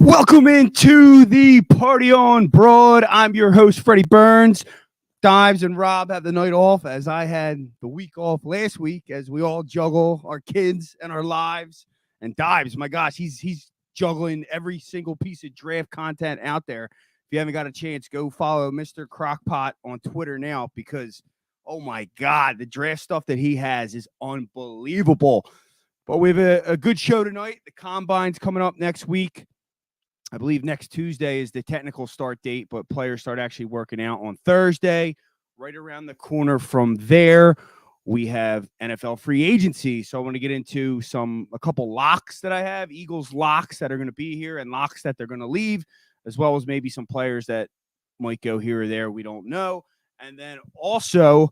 Welcome into the Party on Broad. I'm your host, Freddie Burns. Dives and Rob have the night off as I had the week off last week as we all juggle our kids and our lives. And Dives, my gosh, he's juggling every single piece of draft content out there. If you haven't got a chance, go follow Mr. Crockpot on Twitter now because, oh my God, the draft stuff that he has is unbelievable. But we have a good show tonight. The Combine's coming up next week. I believe next Tuesday is the technical start date, but players start actually working out on Thursday. Right around the corner from there, we have NFL free agency. So I want to get into a couple locks that I have, Eagles locks that are going to be here and locks that they're going to leave, as well as maybe some players that might go here or there. We don't know. And then also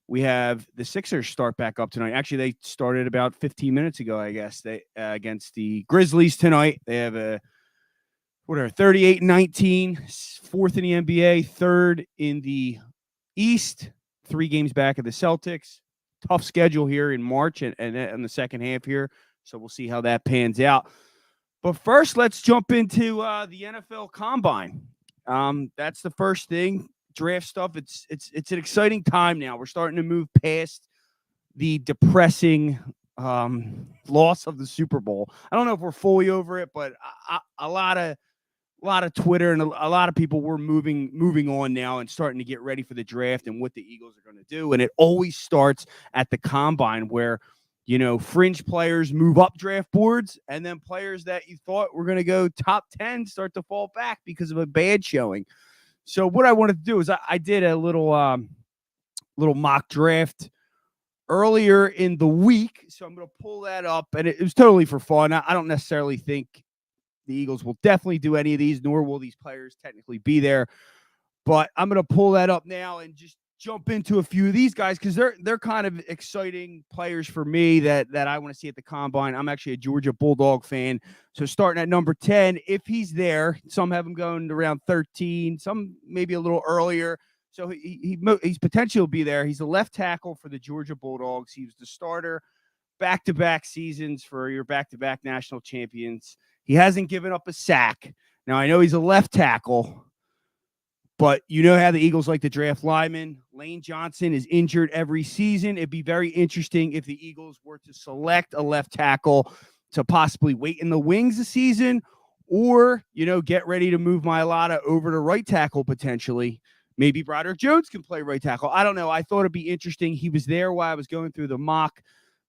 we have the Sixers start back up tonight. Actually, they started about 15 minutes ago, I guess, they against the Grizzlies tonight. They have a 38-19, fourth in the NBA, third in the East, 3 games back of the Celtics. Tough schedule here in March and in the second half here, so we'll see how that pans out. But first, let's jump into the NFL Combine. That's the first thing, draft stuff. It's an exciting time now. We're starting to move past the depressing loss of the Super Bowl. I don't know if we're fully over it, but a lot of Twitter and a lot of people were moving on now and starting to get ready for the draft and what the Eagles are going to do. And it always starts at the Combine where, fringe players move up draft boards and then players that you thought were going to go top 10 start to fall back because of a bad showing. So what I wanted to do is I did a little mock draft earlier in the week. So I'm going to pull that up, and it was totally for fun. I don't necessarily think the Eagles will definitely do any of these, nor will these players technically be there. But I'm going to pull that up now and just jump into a few of these guys because they're kind of exciting players for me that I want to see at the Combine. I'm actually a Georgia Bulldog fan. So starting at number 10, if he's there, some have him going around 13, some maybe a little earlier. So he's potentially will be there. He's a left tackle for the Georgia Bulldogs. He was the starter back-to-back seasons for your back-to-back national champions. He hasn't given up a sack. Now, I know he's a left tackle, but you know how the Eagles like to draft linemen. Lane Johnson is injured every season. It'd be very interesting if the Eagles were to select a left tackle to possibly wait in the wings this season or, get ready to move Mailata over to right tackle potentially. Maybe Broderick Jones can play right tackle. I don't know. I thought it'd be interesting. He was there while I was going through the mock.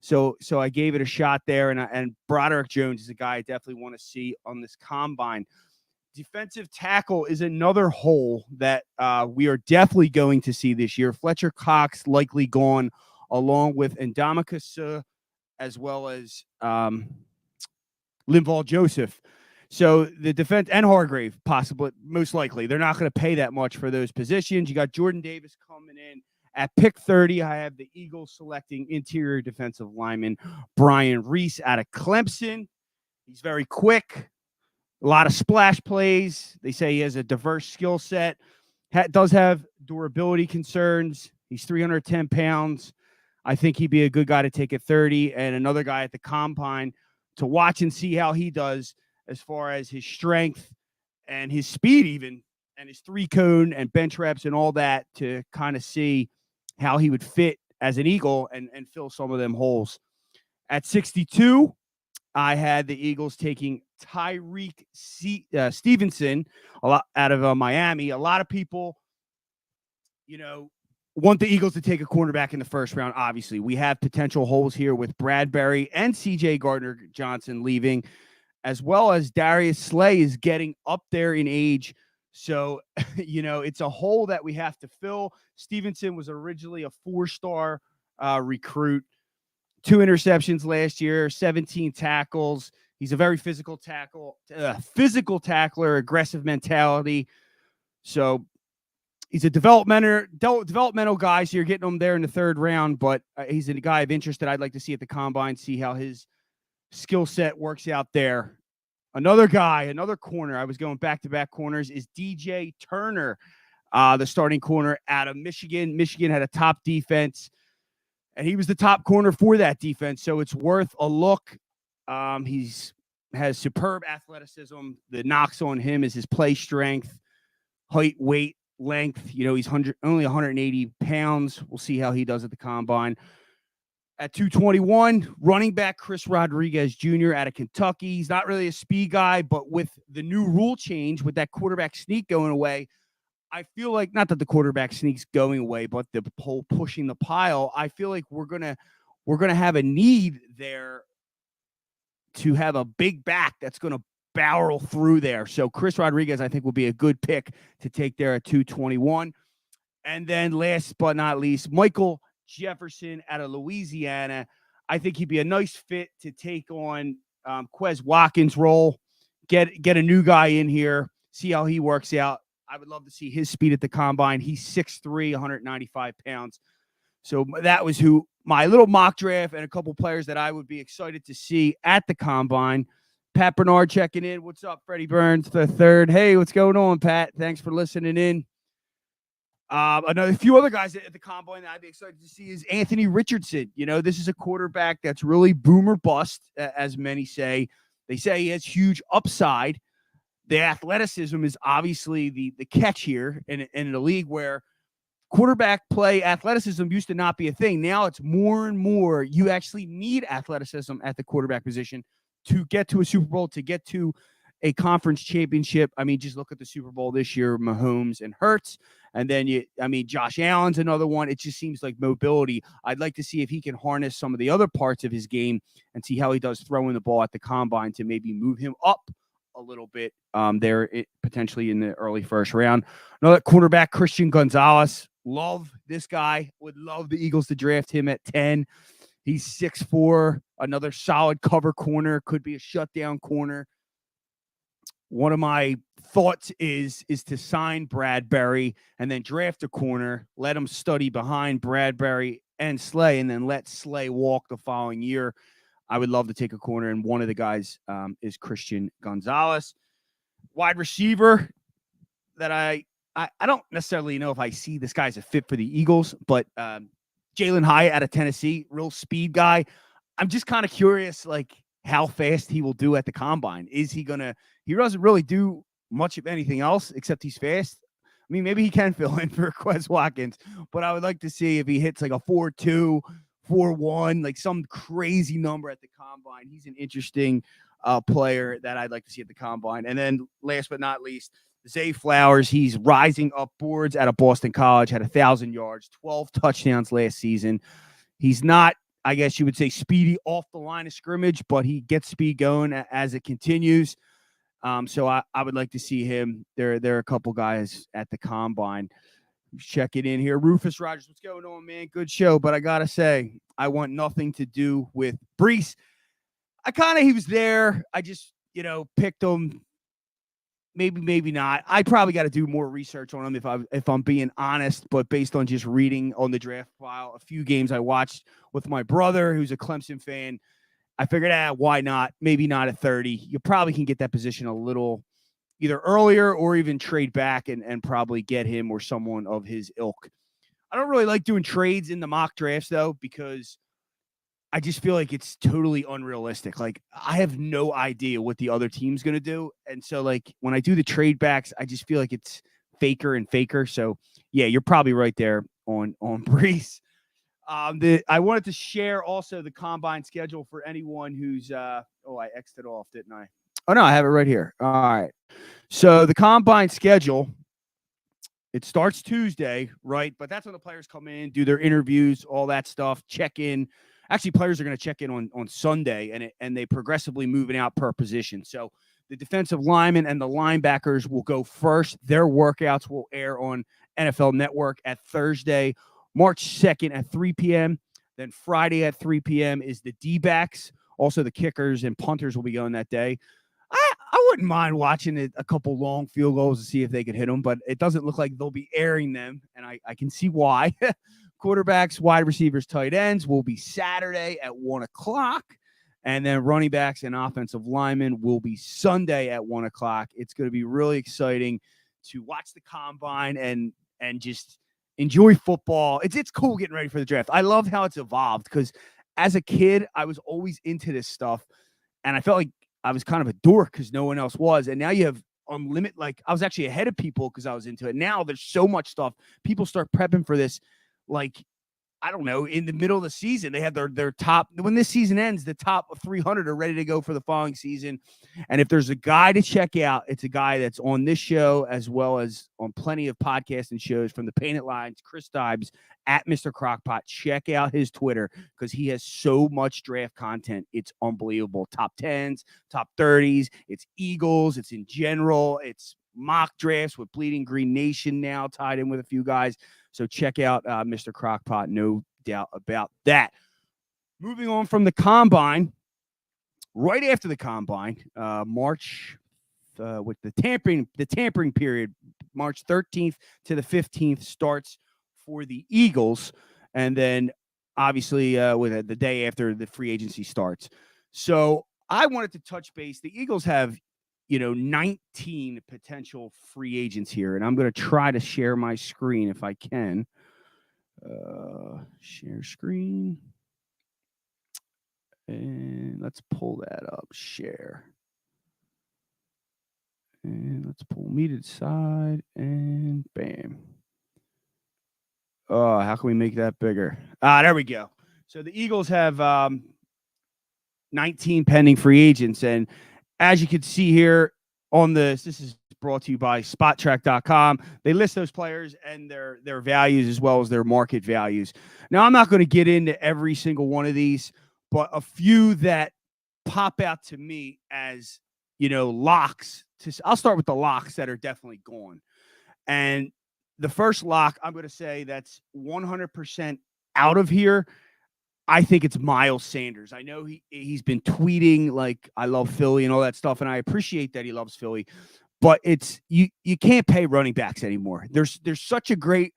So I gave it a shot there, and Broderick Jones is a guy I definitely want to see on this Combine. Defensive tackle is another hole that we are definitely going to see this year. Fletcher Cox likely gone, along with Ndamukong as well as Linval Joseph. So the defense and Hargrave, possibly, most likely. They're not going to pay that much for those positions. You got Jordan Davis coming in. At pick 30, I have the Eagles selecting interior defensive lineman Brian Reese out of Clemson. He's very quick, a lot of splash plays. They say he has a diverse skill set, does have durability concerns. He's 310 pounds. I think he'd be a good guy to take at 30 and another guy at the Combine to watch and see how he does as far as his strength and his speed even, and his 3-cone and bench reps and all that to kind of see how he would fit as an Eagle and fill some of them holes. At 62, I had the Eagles taking Tyreek Stevenson a lot out of Miami. A lot of people, want the Eagles to take a cornerback in the first round. Obviously, we have potential holes here with Bradbury and C.J. Gardner-Johnson leaving, as well as Darius Slay is getting up there in age. So, it's a hole that we have to fill. Stevenson was originally a 4-star recruit, 2 interceptions last year, 17 tackles. He's a very physical tackler, aggressive mentality. So he's a developmental guy. So you're getting him there in the 3rd round, but he's a guy of interest that I'd like to see at the Combine, see how his skill set works out there. Another corner, I was going back-to-back corners, is DJ Turner, the starting corner out of Michigan. Michigan had a top defense, and he was the top corner for that defense, so it's worth a look. He's has superb athleticism. The knocks on him is his play strength, height, weight, length. He's only 180 pounds. We'll see how he does at the combine. At 221, running back Chris Rodriguez Jr. out of Kentucky. He's not really a speed guy, but with the new rule change, with that quarterback sneak going away, I feel like, not that the quarterback sneak's going away, but the whole pushing the pile, I feel like we're gonna have a need there to have a big back that's going to barrel through there. So Chris Rodriguez, I think, will be a good pick to take there at 221. And then last but not least, Michael Jefferson out of Louisiana. I think he'd be a nice fit to take on Quez Watkins' role, get a new guy in here, see how he works out. I would love to see his speed at the combine. He's 6'3", 195 pounds. So that was who my little mock draft and a couple players that I would be excited to see at the combine. Pat Bernard checking in. What's up, Freddie Burns the third? Hey, what's going on, Pat? Thanks for listening in. A few other guys at the combine that I'd be excited to see is Anthony Richardson. This is a quarterback that's really boom or bust, as many say. They say he has huge upside. The athleticism is obviously the catch here in a league where quarterback play athleticism used to not be a thing. Now it's more and more you actually need athleticism at the quarterback position to get to a Super Bowl, to get to a conference championship. I mean, just look at the Super Bowl this year, Mahomes and Hurts. And then Josh Allen's another one. It just seems like mobility. I'd like to see if he can harness some of the other parts of his game and see how he does throwing the ball at the combine to maybe move him up a little bit potentially in the early first round. Another quarterback, Christian Gonzalez. Love this guy. Would love the Eagles to draft him at 10. He's 6'4", another solid cover corner, could be a shutdown corner. One of my thoughts is to sign Bradbury and then draft a corner, let him study behind Bradbury and Slay, and then let Slay walk the following year. I would love to take a corner, and one of the guys is Christian Gonzalez. Wide receiver that I don't necessarily know if I see this guy as a fit for the Eagles, but Jalen Hyatt out of Tennessee, real speed guy. I'm just kind of curious, like, how fast he will do at the combine. Is he gonna? He doesn't really do much of anything else except he's fast. I mean, maybe he can fill in for Quez Watkins, but I would like to see if he hits like a 4.2, 4.1, like some crazy number at the combine. He's an interesting player that I'd like to see at the combine. And then last but not least, Zay Flowers. He's rising up boards out of Boston College, had 1,000 yards, 12 touchdowns last season. He's not, I guess you would say, speedy off the line of scrimmage, but he gets speed going as it continues. So I would like to see him. There are a couple guys at the combine. Check it in here. Rufus Rogers, what's going on, man? Good show, but I got to say, I want nothing to do with Brees. He was there. I just, picked him. Maybe not. I probably got to do more research on him if I'm being honest, but based on just reading on the draft file, a few games I watched with my brother, who's a Clemson fan, I figured, why not? Maybe not at 30. You probably can get that position a little either earlier or even trade back and probably get him or someone of his ilk. I don't really like doing trades in the mock drafts, though, because I just feel like it's totally unrealistic. Like, I have no idea what the other team's going to do. And so, like, when I do the trade backs, I just feel like it's faker and faker. So, yeah, you're probably right there on Brees. I wanted to share also the combine schedule for anyone who's I X'd it off, didn't I? Oh, no, I have it right here. All right. So the combine schedule, it starts Tuesday, right? But that's when the players come in, do their interviews, all that stuff, check in. Actually, players are going to check in on Sunday, and they progressively moving out per position. So the defensive linemen and the linebackers will go first. Their workouts will air on NFL Network at Thursday, March 2nd at 3 p.m. Then Friday at 3 p.m. is the D-backs. Also, the kickers and punters will be going that day. I wouldn't mind watching a couple long field goals to see if they could hit them, but it doesn't look like they'll be airing them, and I can see why. Quarterbacks, wide receivers, tight ends will be Saturday at 1 o'clock. And then running backs and offensive linemen will be Sunday at 1 o'clock. It's going to be really exciting to watch the combine and just enjoy football. It's cool getting ready for the draft. I love how it's evolved because as a kid, I was always into this stuff. And I felt like I was kind of a dork because no one else was. And now you have unlimited, like I was actually ahead of people because I was into it. Now there's so much stuff. People start prepping for this. Like, I don't know, in the middle of the season, they have their top, when this season ends, the top 300 are ready to go for the following season. And if there's a guy to check out, it's a guy that's on this show as well as on plenty of podcasts and shows from the Painted Lines, Chris Dibes at Mr. Crockpot. Check out his Twitter because he has so much draft content. It's unbelievable. Top 10s, top 30s. It's Eagles. It's in general. It's mock drafts with Bleeding Green Nation now tied in with a few guys. So check out Mr. Crockpot, no doubt about that. Moving on from the Combine, right after the Combine, March with the tampering period, March 13th to the 15th starts for the Eagles, and then obviously with the day after the free agency starts. So I wanted to touch base. The Eagles have 19 potential free agents here. And I'm going to try to share my screen if I can. Share screen. And let's pull that up. Share. And let's pull me to the side. And bam. Oh, how can we make that bigger? There we go. So the Eagles have 19 pending free agents. And as you can see here on this is brought to you by SpotTrack.com. They list those players and their values as well as their market values. Now, I'm not going to get into every single one of these, but a few that pop out to me as, locks. I'll start with the locks that are definitely gone. And the first lock, I'm going to say that's 100% out of here. I think it's Miles Sanders. I know he's been tweeting like I love Philly and all that stuff, and I appreciate that he loves Philly, but it's you can't pay running backs anymore. There's such a great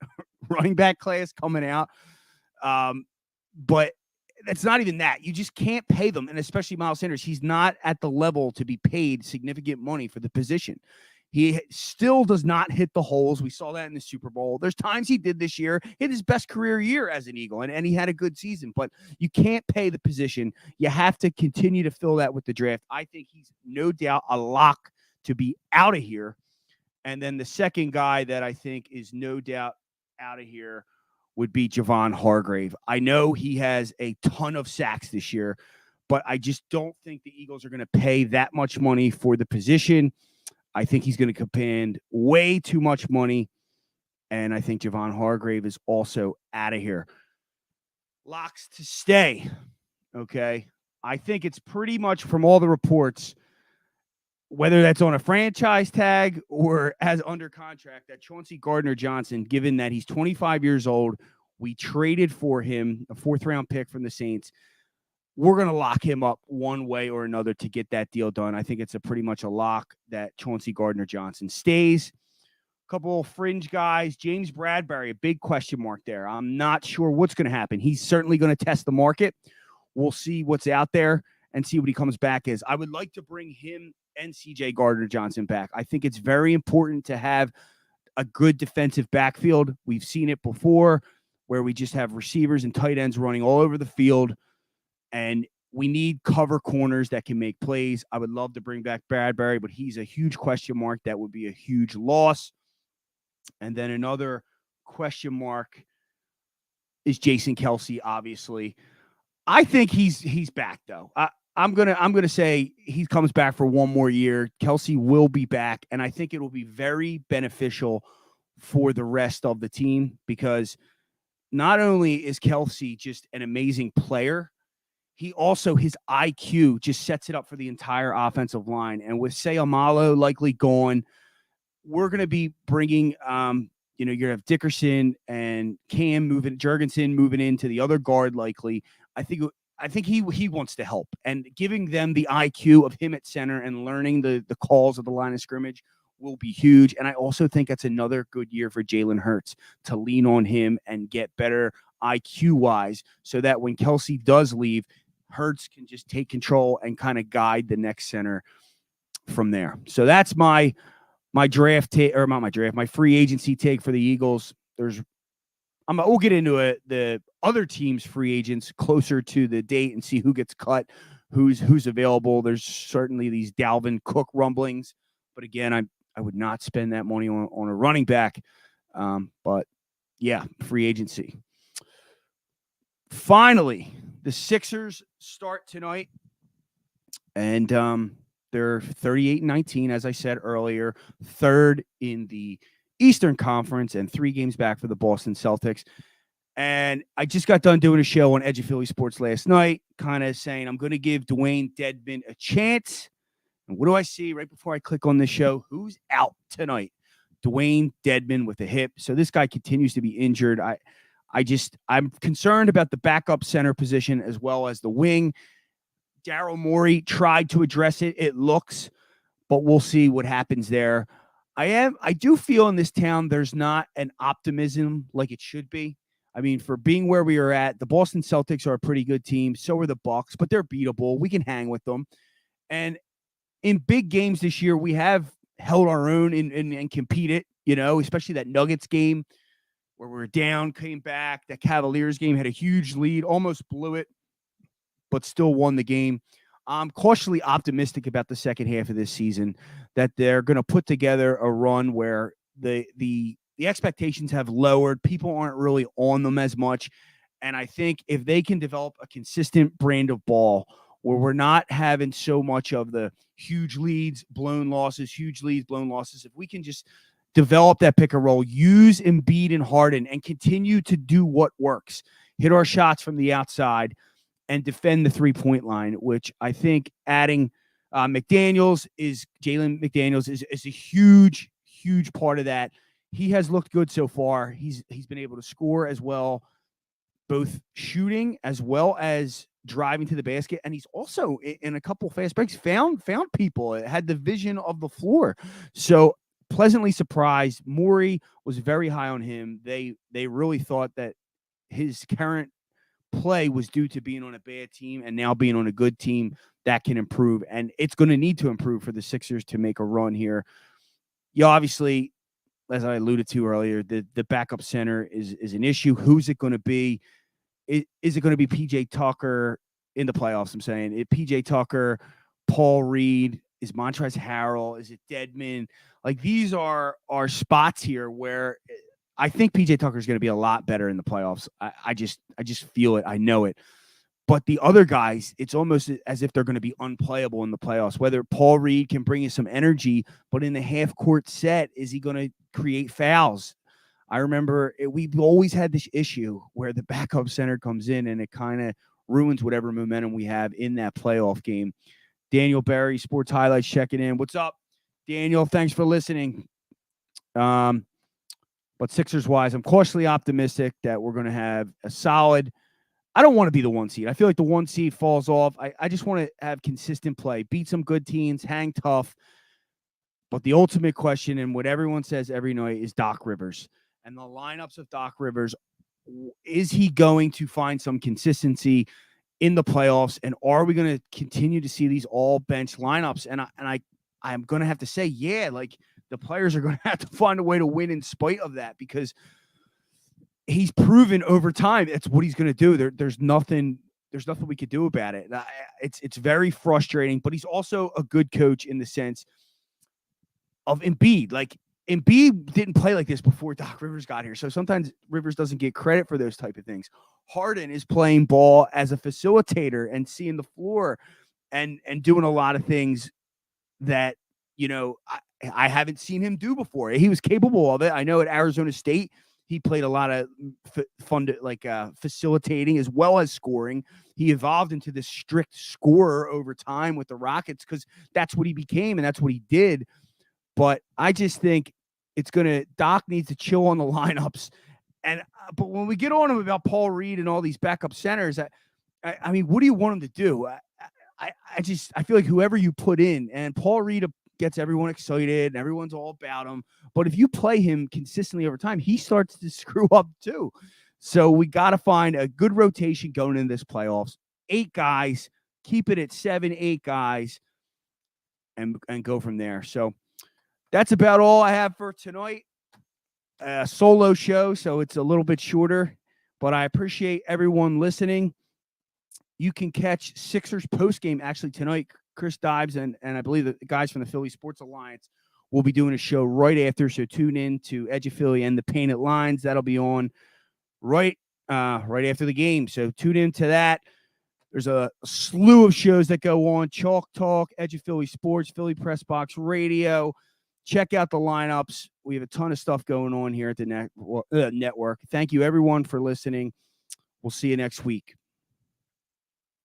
running back class coming out, but it's not even that. You just can't pay them, and especially Miles Sanders. He's not at the level to be paid significant money for the position. He still does not hit the holes. We saw that in the Super Bowl. There's times he did this year, hit his best career year as an Eagle, and he had a good season. But you can't pay the position. You have to continue to fill that with the draft. I think he's no doubt a lock to be out of here. And then the second guy that I think is no doubt out of here would be Javon Hargrave. I know he has a ton of sacks this year, but I just don't think the Eagles are going to pay that much money for the position. I think he's going to command way too much money, and I think Javon Hargrave is also out of here. Locks to stay, okay? I think it's pretty much from all the reports, whether that's on a franchise tag or as under contract, that Chauncey Gardner-Johnson, given that he's 25 years old, we traded for him, a fourth-round pick from the Saints. We're going to lock him up one way or another to get that deal done. I think it's pretty much a lock that Chauncey Gardner-Johnson stays. A couple of fringe guys. James Bradbury, a big question mark there. I'm not sure what's going to happen. He's certainly going to test the market. We'll see what's out there and see what he comes back as. I would like to bring him and CJ Gardner-Johnson back. I think it's very important to have a good defensive backfield. We've seen it before where we just have receivers and tight ends running all over the field. And we need cover corners that can make plays. I would love to bring back Bradbury, but he's a huge question mark. That would be a huge loss. And then another question mark is Jason Kelce, obviously. I think he's back, though. I'm gonna say he comes back for one more year. Kelce will be back, and I think it will be very beneficial for the rest of the team because not only is Kelce just an amazing player, he also, his IQ just sets it up for the entire offensive line. And with Sayamalo likely gone, we're going to be bringing, you're going to have Dickerson and Jurgensen moving into the other guard likely. I think he wants to help. And giving them the IQ of him at center and learning the calls of the line of scrimmage will be huge. And I also think that's another good year for Jalen Hurts to lean on him and get better IQ-wise so that when Kelce does leave, Hurts can just take control and kind of guide the next center from there. So that's my draft take, or not my draft, my free agency take for the Eagles. We'll get into the other team's free agents closer to the date and see who gets cut, who's available. There's certainly these Dalvin Cook rumblings, but again, I would not spend that money on a running back. But yeah, free agency. Finally, the Sixers start tonight, and they're 38-19, as I said earlier, third in the Eastern Conference, and 3 games back for the Boston Celtics. And I just got done doing a show on Edge of Philly Sports last night, kind of saying I'm going to give Dwayne Dedmon a chance. And what do I see right before I click on this show? Who's out tonight? Dwayne Dedmon with a hip. So this guy continues to be injured. I'm concerned about the backup center position as well as the wing. Daryl Morey tried to address it, it looks, but we'll see what happens there. I do feel in this town there's not an optimism like it should be. I mean, for being where we are at, the Boston Celtics are a pretty good team. So are the Bucks, but they're beatable. We can hang with them. And in big games this year, we have held our own and competed, especially that Nuggets game where we were down, came back. That Cavaliers game had a huge lead, almost blew it, but still won the game. I'm cautiously optimistic about the second half of this season that they're going to put together a run where the expectations have lowered. People aren't really on them as much. And I think if they can develop a consistent brand of ball where we're not having so much of the huge leads, blown losses, if we can just develop that pick and roll, use Embiid and Harden, and continue to do what works, hit our shots from the outside, and defend the 3-point line, which I think adding Jalen McDaniels is a huge, huge part of that. He has looked good so far. He's been able to score as well, both shooting as well as driving to the basket. And he's also, in a couple fast breaks, found people, had the vision of the floor. So pleasantly surprised. Morey was very high on him. They really thought that his current play was due to being on a bad team, and now being on a good team that can improve. And it's going to need to improve for the Sixers to make a run here. Obviously, as I alluded to earlier, the backup center is an issue. Who's it going to be? Is it going to be PJ Tucker in the playoffs? I'm saying PJ Tucker, Paul Reed, is Montrezl Harrell, is it Dedmon? Like, these are spots here where I think PJ Tucker is going to be a lot better in the playoffs. I just feel it. I know it. But the other guys, it's almost as if they're going to be unplayable in the playoffs. Whether Paul Reed can bring you some energy, but in the half-court set, is he going to create fouls? I remember we've always had this issue where the backup center comes in and it kind of ruins whatever momentum we have in that playoff game. Daniel Berry, Sports Highlights, checking in. What's up, Daniel? Thanks for listening. But Sixers-wise, I'm cautiously optimistic that we're going to have a solid – I don't want to be the 1 seed. I feel like the 1 seed falls off. I just want to have consistent play, beat some good teams, hang tough. But the ultimate question, and what everyone says every night, is Doc Rivers. And the lineups of Doc Rivers, is he going to find some consistency in the playoffs? And are we going to continue to see these all-bench lineups? And I'm going to have to say, yeah, like – the players are going to have to find a way to win in spite of that, because he's proven over time that's what he's going to do. There's nothing we could do about it. It's very frustrating, but he's also a good coach in the sense of Embiid. Like, Embiid didn't play like this before Doc Rivers got here, so sometimes Rivers doesn't get credit for those type of things. Harden is playing ball as a facilitator and seeing the floor and doing a lot of things that, I haven't seen him do before. He was capable of it. I know at Arizona State, he played a lot of facilitating as well as scoring. He evolved into this strict scorer over time with the Rockets because that's what he became and that's what he did. But I just think Doc needs to chill on the lineups. But when we get on him about Paul Reed and all these backup centers, I mean, what do you want him to do? I feel like whoever you put in, and Paul Reed gets everyone excited and everyone's all about him. But if you play him consistently over time, he starts to screw up too. So we got to find a good rotation going into this playoffs. 8 guys, keep it at 7, 8 guys, and go from there. So that's about all I have for tonight. A solo show, so it's a little bit shorter, but I appreciate everyone listening. you can catch Sixers postgame actually tonight. Chris Dives and I believe the guys from the Philly Sports Alliance will be doing a show right after. So tune in to Edge of Philly and the Painted Lines. That'll be on right after the game. So tune into that. There's a slew of shows that go on. Chalk Talk, Edge of Philly Sports, Philly Press Box Radio. Check out the lineups. We have a ton of stuff going on here at the network. Thank you, everyone, for listening. We'll see you next week.